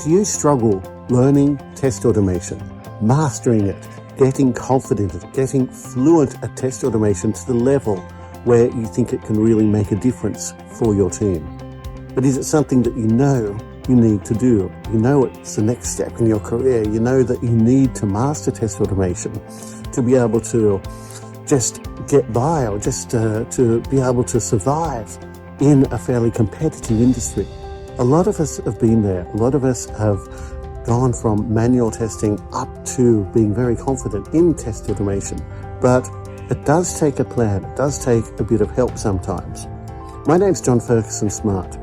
Do you struggle learning test automation, mastering it, getting confident at it, getting fluent at test automation to the level where you think it can really make a difference for your team? But is it something that you know you need to do? You know it's the next step in your career. You know that you need to master test automation to be able to just get by, or just to be able to survive in a fairly competitive industry. A lot of us have been there. A lot of us have gone from manual testing up to being very confident in test automation. But it does take a plan. It does take a bit of help sometimes. My name's John Ferguson Smart.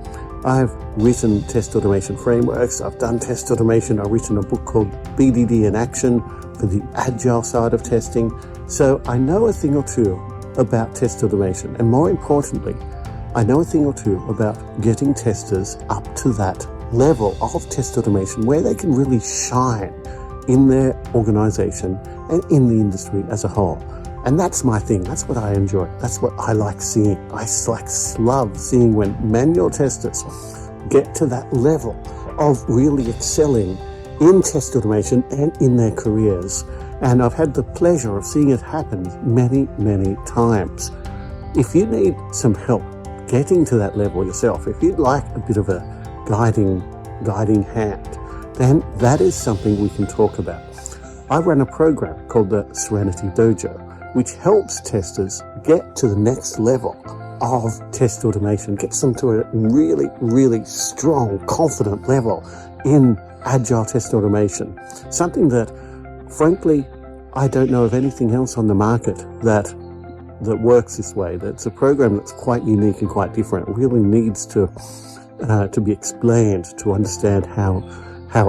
I've written test automation frameworks. I've done test automation. I've written a book called BDD in Action for the agile side of testing. So I know a thing or two about test automation. And more importantly, I know a thing or two about getting testers up to that level of test automation where they can really shine in their organization and in the industry as a whole. And that's my thing. That's what I enjoy. That's what I like seeing. I love seeing when manual testers get to that level of really excelling in test automation and in their careers. And I've had the pleasure of seeing it happen many, many times. If you need some help getting to that level yourself, if you'd like a bit of a guiding hand, then that is something we can talk about. I run a program called the Serenity Dojo, which helps testers get to the next level of test automation, gets them to a really, really strong, confident level in agile test automation. Something that, frankly, I don't know of anything else on the market that works this way. That's a program that's quite unique and quite different. It really needs to be explained to understand how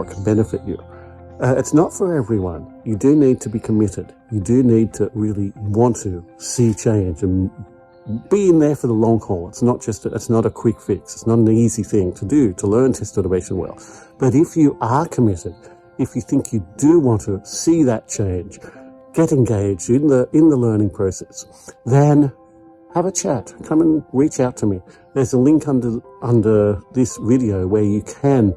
it can benefit you. It's not for everyone. You do need to be committed. You do need to really want to see change and be in there for the long haul. It's not a quick fix. It's not an easy thing to do, to learn test automation well. But if you are committed, if you think you do want to see that change, get engaged in the learning process, then have a chat. Come and reach out to me. There's a link under this video where you can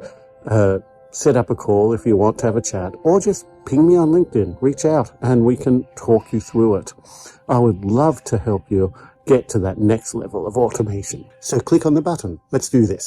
set up a call if you want to have a chat, or just ping me on LinkedIn, reach out, and we can talk you through it. I would love to help you get to that next level of automation. So click on the button. Let's do this.